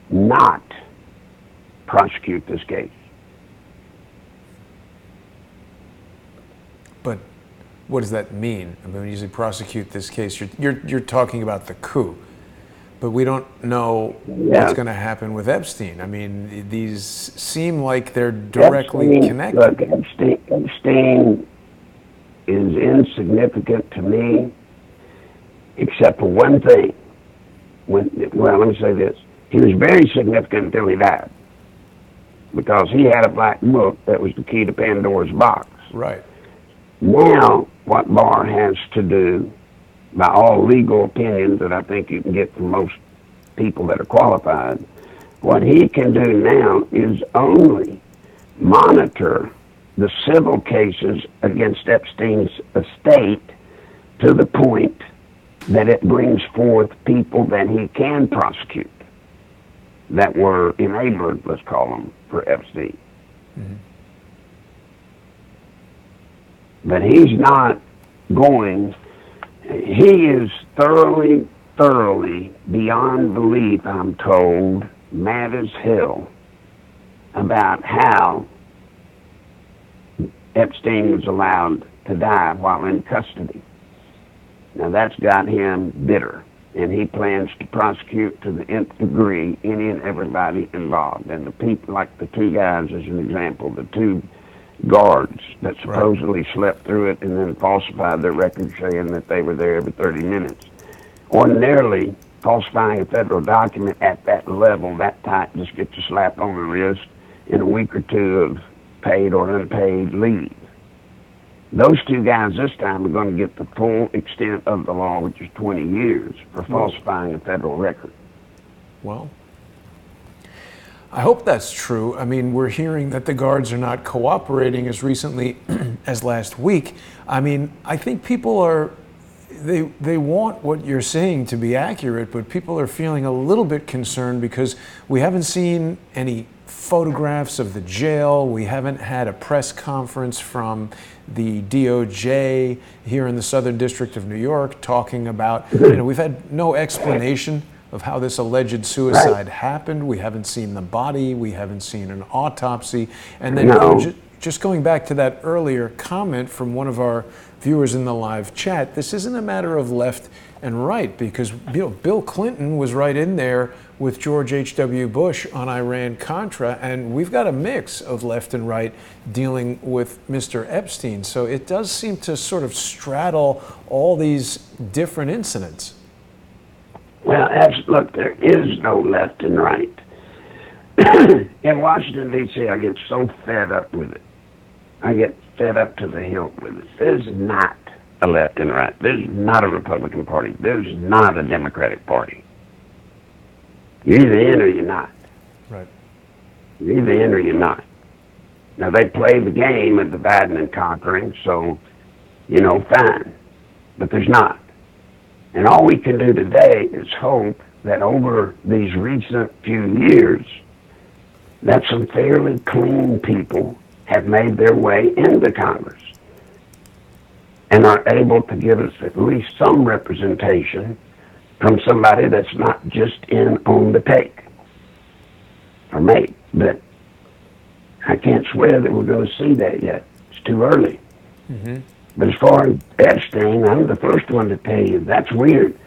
not prosecute this case. But what does that mean? I mean, when you say prosecute this case, you're talking about the coup, but we don't know what's going to happen with Epstein. I mean, these seem like they're directly connected. Look, Epstein is insignificant to me, except for one thing. Well, let me say this. He was very significant until he died, because he had a black book that was the key to Pandora's box. Right. Now, what Barr has to do, by all legal opinions that I think you can get from most people that are qualified, what he can do now is only monitor the civil cases against Epstein's estate to the point that it brings forth people that he can prosecute that were enablers, let's call them, for Epstein. Mm-hmm. But he's not going, he is thoroughly beyond belief, I'm told, mad as hell about how Epstein was allowed to die while in custody. Now that's got him bitter, and he plans to prosecute to the nth degree any and everybody involved. And the people, like the two guys as an example, the two guards that supposedly slept through it and then falsified their records saying that they were there every 30 minutes. Ordinarily, falsifying a federal document at that level, that tight, just gets a slap on the wrist in a week or two of paid or unpaid leave. Those two guys this time are going to get the full extent of the law, which is 20 years, for falsifying a federal record. Well, I hope that's true. I mean, we're hearing that the guards are not cooperating as recently as last week. I mean, I think people are, they want what you're saying to be accurate, but people are feeling a little bit concerned because we haven't seen any photographs of the jail. We haven't had a press conference from the DOJ here in the Southern District of New York talking about, we've had no explanation of how this alleged suicide happened. We haven't seen the body. We haven't seen an autopsy. And then just going back to that earlier comment from one of our viewers in the live chat, this isn't a matter of left and right, because Bill Clinton was right in there with George H.W. Bush on Iran Contra, and we've got a mix of left and right dealing with Mr. Epstein. So it does seem to sort of straddle all these different incidents. Well, look, there is no left and right. In Washington, D.C., I get so fed up with it. I get fed up to the hilt with it. There's not a left and right. There's not a Republican Party. There's not a Democratic Party. You're either in or you're not. Right. You're either in or you're not. Now, they play the game of dividing and conquering, so, fine. But there's not. And all we can do today is hope that over these recent few years, that some fairly clean people have made their way into Congress and are able to give us at least some representation from somebody that's not just in on the take. Or may, but I can't swear that we're going to see that yet. It's too early. Mm-hmm. But as far as Epstein, I'm the first one to tell you, that's weird.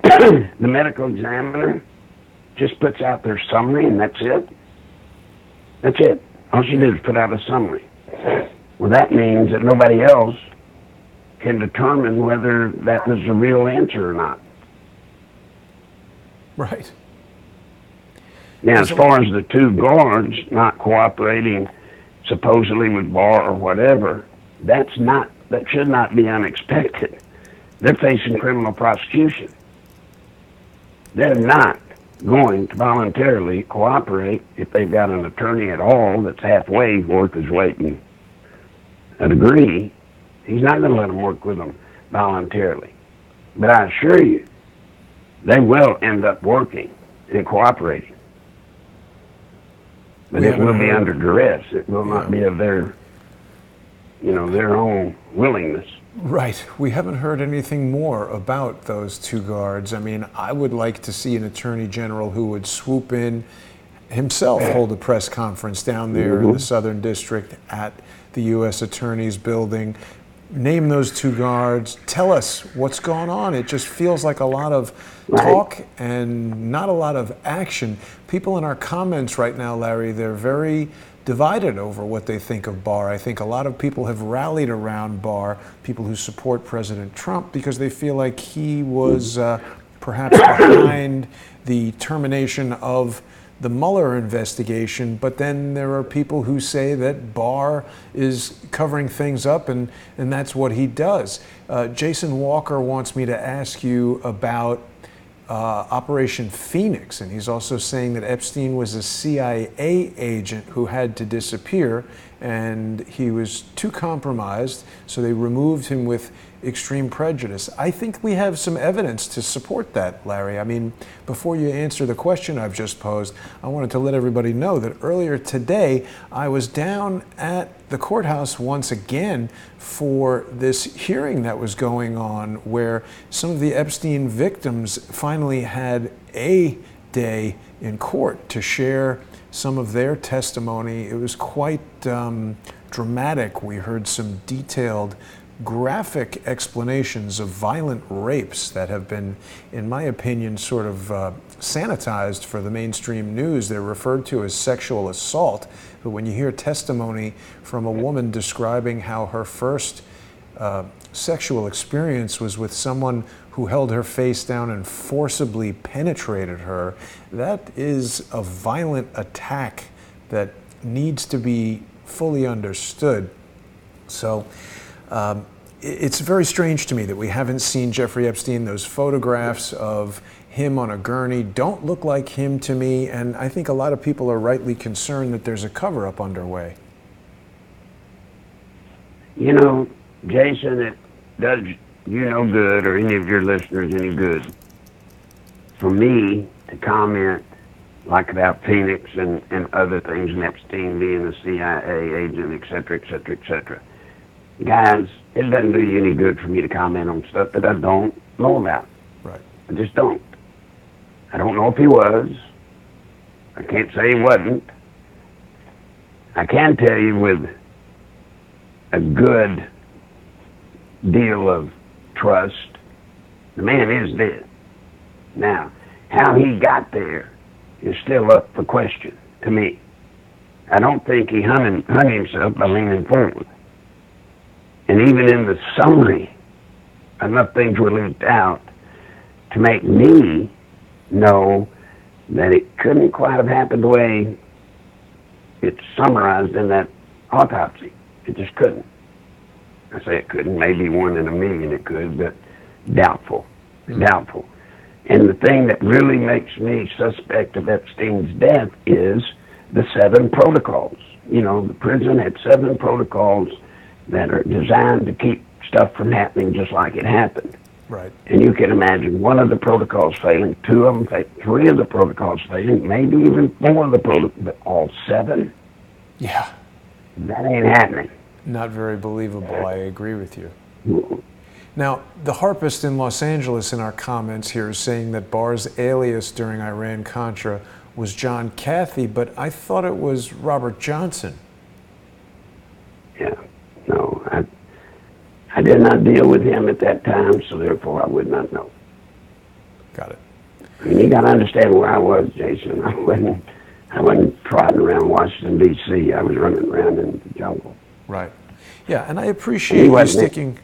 The medical examiner just puts out their summary and that's it. That's it. All she did is put out a summary. Well, that means that nobody else can determine whether that was a real answer or not. Right. Now, as far as the two guards not cooperating supposedly with Barr or whatever, that should not be unexpected. They're facing criminal prosecution. They're not going to voluntarily cooperate if they've got an attorney at all that's halfway worth his weight in a degree. He's not going to let them work with them voluntarily. But I assure you, they will end up working and cooperating. But it will be under duress. It will not be of their own willingness. Right. We haven't heard anything more about those two guards. I mean, I would like to see an attorney general who would swoop in himself, hold a press conference down there in the Southern District at the U.S. Attorney's building, name those two guards, tell us what's going on. It just feels like a lot of talk and not a lot of action. People in our comments right now, Larry, they're very divided over what they think of Barr. I think a lot of people have rallied around Barr, people who support President Trump, because they feel like he was perhaps behind the termination of the Mueller investigation, but then there are people who say that Barr is covering things up, and that's what he does. Jason Walker wants me to ask you about Operation Phoenix, and he's also saying that Epstein was a CIA agent who had to disappear, and he was too compromised, so they removed him with extreme prejudice. I think we have some evidence to support that, Larry. I mean, before you answer the question I've just posed, I wanted to let everybody know that earlier today I was down at the courthouse once again for this hearing that was going on, where some of the Epstein victims finally had a day in court to share some of their testimony. It was quite dramatic. We heard some detailed, graphic explanations of violent rapes that have been, in my opinion, sort of sanitized for the mainstream news. They're referred to as sexual assault, but when you hear testimony from a woman describing how her first sexual experience was with someone who held her face down and forcibly penetrated her, that is a violent attack that needs to be fully understood. So it's very strange to me that we haven't seen Jeffrey Epstein. Those photographs of him on a gurney don't look like him to me, and I think a lot of people are rightly concerned that there's a cover-up underway. You know, Jason, it does you no good, or any of your listeners any good, for me to comment like about Phoenix and other things, and Epstein being a CIA agent, et cetera, et cetera, et cetera. Guys, it doesn't do you any good for me to comment on stuff that I don't know about. Right. I just don't. I don't know if he was. I can't say he wasn't. I can tell you with a good deal of trust, the man is dead. Now, how he got there is still up for question to me. I don't think he hung himself by leaning forward. And even in the summary, enough things were leaked out to make me know that it couldn't quite have happened the way it's summarized in that autopsy. It just couldn't. I say it couldn't. Maybe 1 in a million it could, but doubtful. Doubtful. And the thing that really makes me suspect of Epstein's death is the 7 protocols. You know, the prison had 7 protocols that are designed to keep stuff from happening just like it happened. Right. And you can imagine one of the protocols failing, 2 of them failing, 3 of the protocols failing, maybe even 4 of the protocols, but all 7? Yeah. That ain't happening. Not very believable. I agree with you. Now, the harpist in Los Angeles in our comments here is saying that Barr's alias during Iran Contra was John Cathy, but I thought it was Robert Johnson. Yeah. No, I did not deal with him at that time, so therefore I would not know. Got it. I mean, you got to understand where I was, Jason. I wasn't trotting around Washington, D.C. I was running around in the jungle. Right. Yeah, and I appreciate you sticking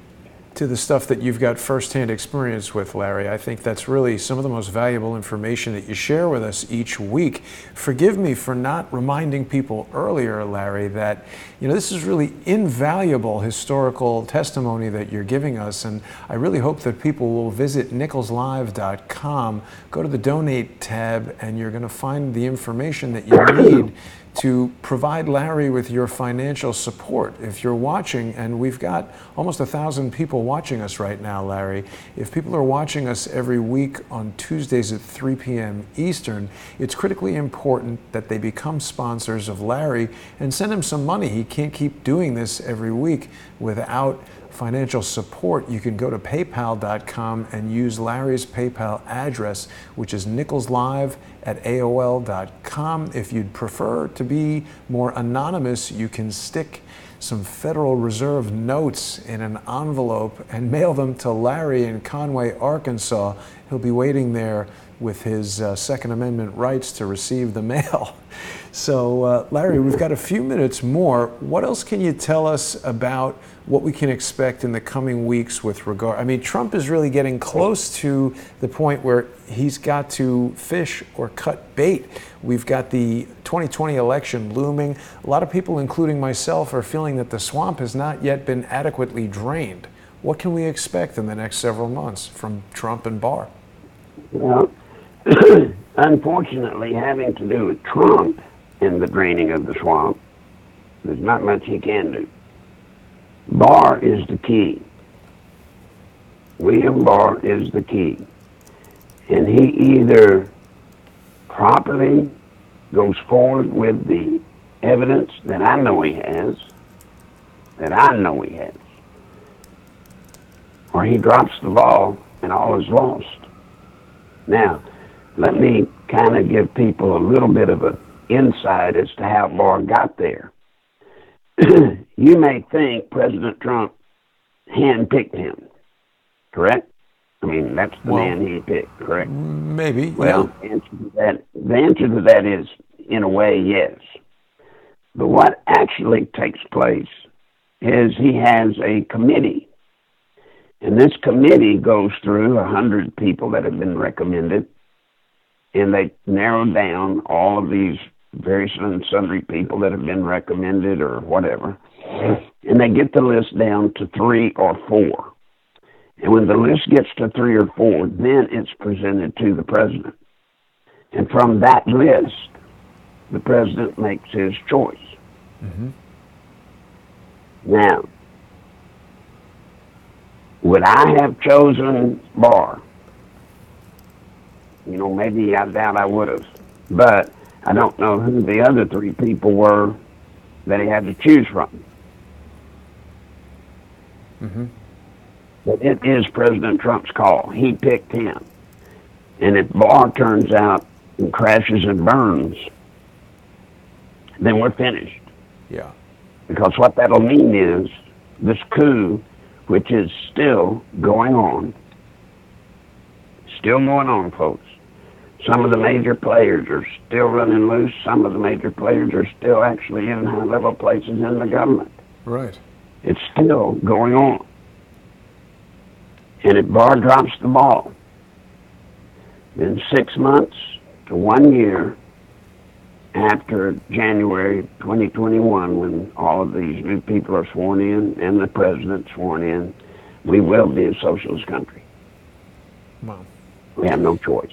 to the stuff that you've got firsthand experience with, Larry. I think that's really some of the most valuable information that you share with us each week. Forgive me for not reminding people earlier, Larry, that this is really invaluable historical testimony that you're giving us, and I really hope that people will visit nicholslive.com, go to the donate tab, and you're going to find the information that you need to provide Larry with your financial support. If you're watching, and we've got almost 1,000 people watching us right now, Larry, if people are watching us every week on Tuesdays at 3 p.m. Eastern, it's critically important that they become sponsors of Larry and send him some money. He can't keep doing this every week without financial support. You can go to paypal.com and use Larry's PayPal address, which is nicholslive@aol.com. If you'd prefer to be more anonymous, you can stick some Federal Reserve notes in an envelope and mail them to Larry in Conway, Arkansas. He'll be waiting there with his Second Amendment rights to receive the mail. So, Larry, we've got a few minutes more. What else can you tell us about what we can expect in the coming weeks with regard? I mean, Trump is really getting close to the point where he's got to fish or cut bait. We've got the 2020 election looming. A lot of people, including myself, are feeling that the swamp has not yet been adequately drained. What can we expect in the next several months from Trump and Barr? Well, unfortunately, having to do with Trump and the draining of the swamp, there's not much he can do. Barr is the key. William Barr is the key. And he either properly goes forward with the evidence that I know he has, or he drops the ball and all is lost. Now, let me kind of give people a little bit of an insight as to how Barr got there. You may think President Trump handpicked him, correct? I mean, that's the man he picked, correct? Maybe. Well, yeah. The answer to that is, in a way, yes. But what actually takes place is he has a committee. And this committee goes through 100 people that have been recommended, and they narrow down all of these various and sundry people that have been recommended or whatever, and they get the list down to 3 or 4. And when the list gets to 3 or 4, then it's presented to the president. And from that list, the president makes his choice. Mm-hmm. Now, would I have chosen Barr? Maybe I doubt I would have. But I don't know who the other 3 people were that he had to choose from. Mm-hmm. But it is President Trump's call. He picked him. And if Barr turns out and crashes and burns, then we're finished. Yeah. Because what that'll mean is this coup, which is still going on, folks. Some of the major players are still running loose. Some of the major players are still actually in high-level places in the government. Right. It's still going on. And if Barr drops the ball, then 6 months to 1 year after January 2021, when all of these new people are sworn in and the president sworn in, we will be a socialist country. Wow. We have no choice.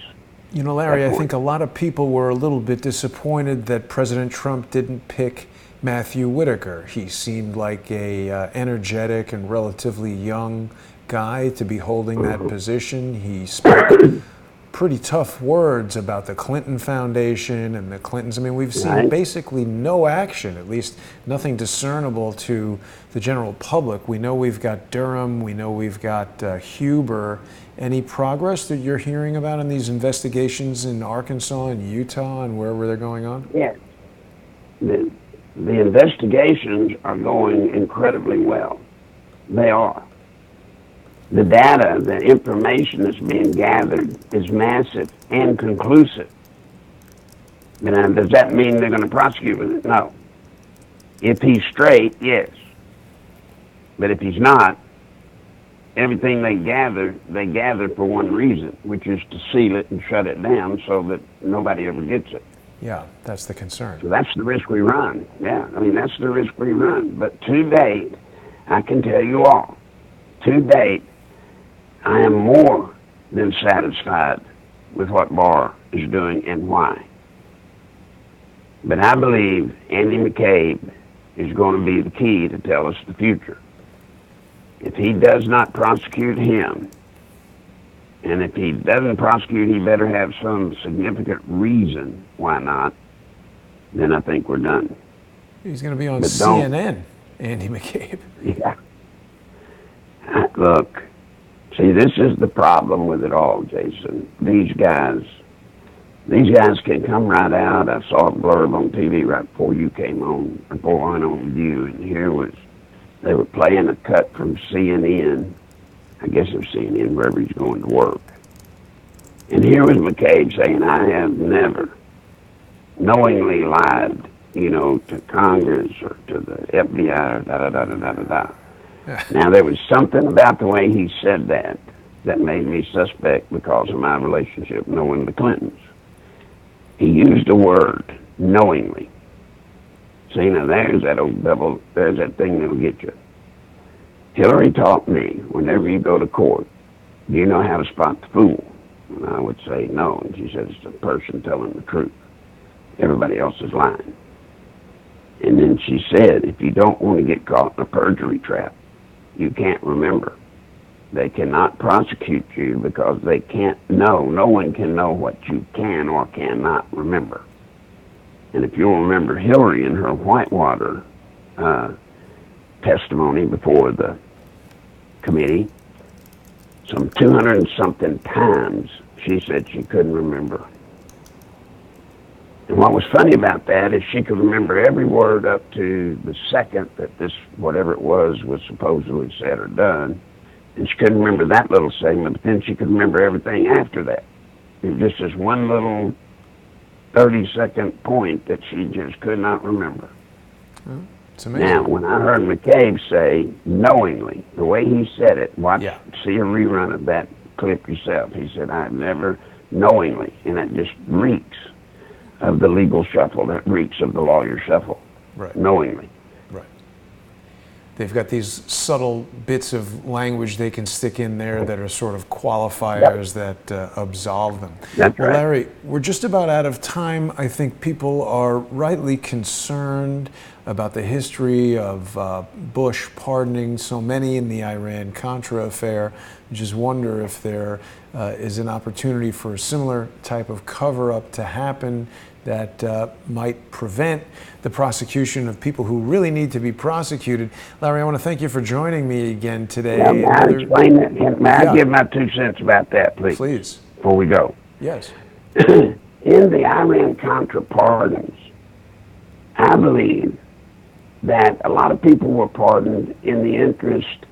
You know, Larry, I think a lot of people were a little bit disappointed that President Trump didn't pick Matthew Whitaker. He seemed like a energetic and relatively young guy to be holding that position. He spoke pretty tough words about the Clinton Foundation and the Clintons. I mean, we've seen basically no action, at least nothing discernible to the general public. We know we've got Durham, we know we've got Huber. Any progress that you're hearing about in these investigations in Arkansas and Utah and wherever they're going on? Yes. The investigations are going incredibly well. They are. The data, the information that's being gathered is massive and conclusive. Now, does that mean they're going to prosecute with it? No. If he's straight, yes. But if he's not, everything they gather for one reason, which is to seal it and shut it down so that nobody ever gets it. Yeah, that's the concern. So that's the risk we run. Yeah, I mean, that's the risk we run. But to date, I can tell you all, to date, I am more than satisfied with what Barr is doing and why. But I believe Andy McCabe is going to be the key to tell us the future. If he does not prosecute him, and if he doesn't prosecute, he better have some significant reason why not, then I think we're done. He's going to be on CNN, Andy McCabe. Yeah. Look, see, this is the problem with it all, Jason. These guys can come right out. I saw a blurb on TV right before you came on, before I went on with you, and they were playing a cut from CNN. I guess it was CNN, wherever he's going to work. And here was McCabe saying, I have never knowingly lied, to Congress or to the FBI, or da-da-da-da-da-da-da. Now, there was something about the way he said that made me suspect because of my relationship knowing the Clintons. He used the word knowingly. See, now there's that old devil, there's that thing that'll get you. Hillary taught me, whenever you go to court, do you know how to spot the fool? And I would say no, and she says it's the person telling the truth. Everybody else is lying. And then she said, if you don't want to get caught in a perjury trap, you can't remember. They cannot prosecute you because they can't know. No one can know what you can or cannot remember. And if you'll remember Hillary in her Whitewater testimony before the committee, some 200 and something times she said she couldn't remember. And what was funny about that is she could remember every word up to the second that this, whatever it was supposedly said or done. And she couldn't remember that little segment, but then she could remember everything after that. It was just this one little 30-second point that she just could not remember. Oh, it's amazing. Now, when I heard McCabe say knowingly, the way he said it, see a rerun of that clip yourself. He said, I've never knowingly, and it just reeks of the legal shuffle, that reeks of the lawyer shuffle, knowingly. Right. They've got these subtle bits of language they can stick in there that are sort of qualifiers that absolve them. That's right. Larry, we're just about out of time. I think people are rightly concerned about the history of Bush pardoning so many in the Iran Contra affair. I just wonder if there is an opportunity for a similar type of cover-up to happen that might prevent the prosecution of people who really need to be prosecuted. Larry, I want to thank you for joining me again today. Yeah, may I explain that? May I give my 2 cents about that, please? Please. Before we go. Yes. In the Iran Contra pardons, I believe that a lot of people were pardoned in the interest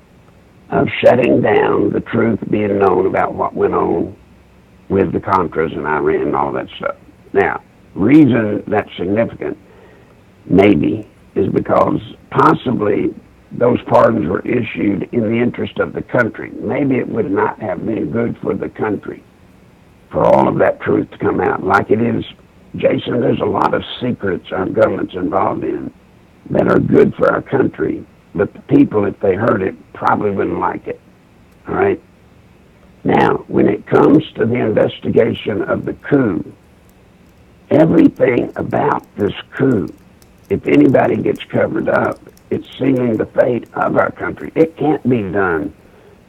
of shutting down the truth being known about what went on with the Contras in Iran and all that stuff. Now, reason that's significant, maybe, is because possibly those pardons were issued in the interest of the country. Maybe it would not have been good for the country for all of that truth to come out. Like it is, Jason, there's a lot of secrets our government's involved in that are good for our country, but the people, if they heard it, probably wouldn't like it, all right? Now, when it comes to the investigation of the coup, everything about this coup, if anybody gets covered up, it's sealing the fate of our country. It can't be done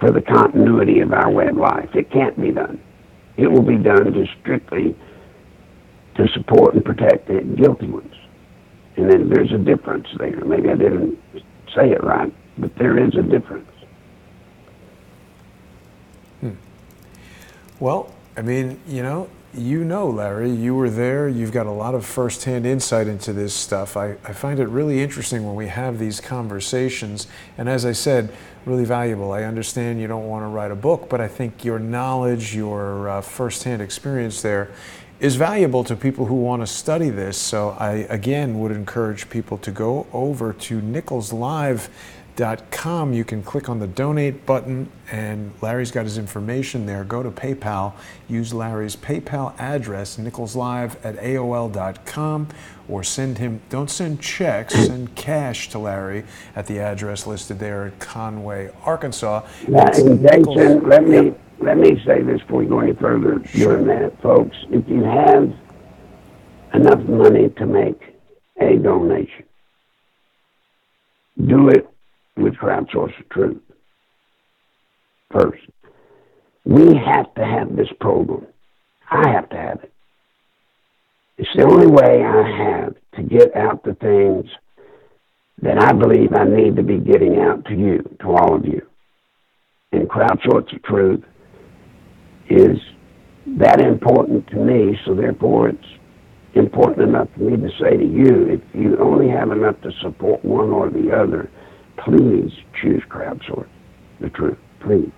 for the continuity of our way of life. It can't be done. It will be done just strictly to support and protect the guilty ones. And then there's a difference there. Maybe I didn't say it right, but there is a difference. Well, I mean, Larry, you were there. You've got a lot of firsthand insight into this stuff. I find it really interesting when we have these conversations. And as I said, really valuable. I understand you don't want to write a book, but I think your knowledge, your firsthand experience there is valuable to people who want to study this. So I, again, would encourage people to go over to nicholslive.com. You can click on the donate button, and Larry's got his information there. Go to PayPal, use Larry's PayPal address, nicholslive@aol.com, or don't send checks, send cash to Larry at the address listed there in Conway, Arkansas. Now, Jason, let me say this before we go any further. Sure. Doing that, folks, if you have enough money to make a donation, do it with Crowdsource the Truth. First, we have to have this program. I have to have it. It's the only way I have to get out the things that I believe I need to be getting out to you, to all of you. And Crowdsource the Truth is that important to me, so therefore it's important enough for me to say to you, if you only have enough to support one or the other, please choose Crowdsource the Truth, please.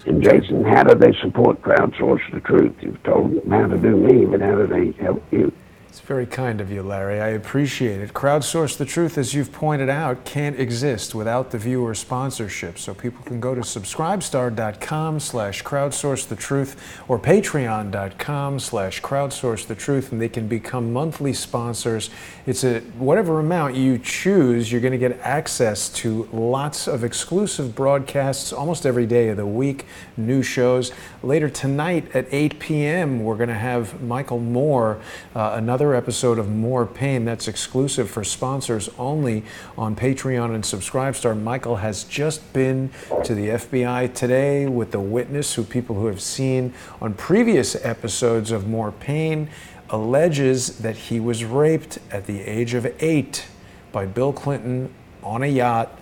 And Jason, how do they support Crowdsource the Truth? You've told them how to do me, but how do they help you? It's very kind of you, Larry. I appreciate it. Crowdsource the Truth, as you've pointed out, can't exist without the viewer sponsorship. So people can go to subscribestar.com/crowdsourcethetruth or patreon.com/crowdsourcethetruth, and they can become monthly sponsors. It's whatever amount you choose, you're going to get access to lots of exclusive broadcasts almost every day of the week, new shows. Later tonight at 8 p.m., we're going to have Michael Moore, another episode of More Pain that's exclusive for sponsors only on Patreon and Subscribestar. Michael has just been to the FBI today with the witness, who people who have seen on previous episodes of More Pain alleges that he was raped at the age of 8 by Bill Clinton on a yacht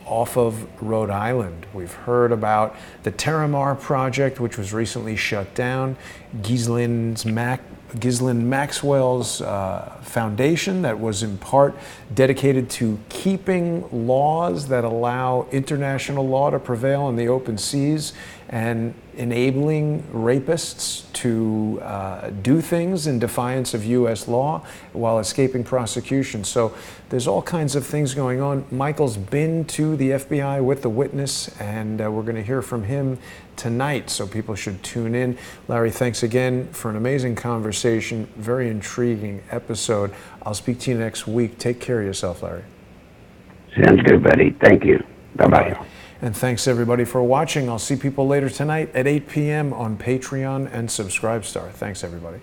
off of Rhode Island. We've heard about the Terramar project, which was recently shut down, Ghislaine Maxwell's foundation that was in part dedicated to keeping laws that allow international law to prevail in the open seas and enabling rapists to do things in defiance of U.S. law while escaping prosecution. So there's all kinds of things going on. Michael's been to the FBI with the witness, and we're going to hear from him tonight, so people should tune in. Larry, thanks again for an amazing conversation, very intriguing episode. I'll speak to you next week. Take care of yourself, Larry. Sounds good, buddy. Thank you. Bye-bye. And thanks, everybody, for watching. I'll see people later tonight at 8 p.m. on Patreon and Subscribestar. Thanks, everybody.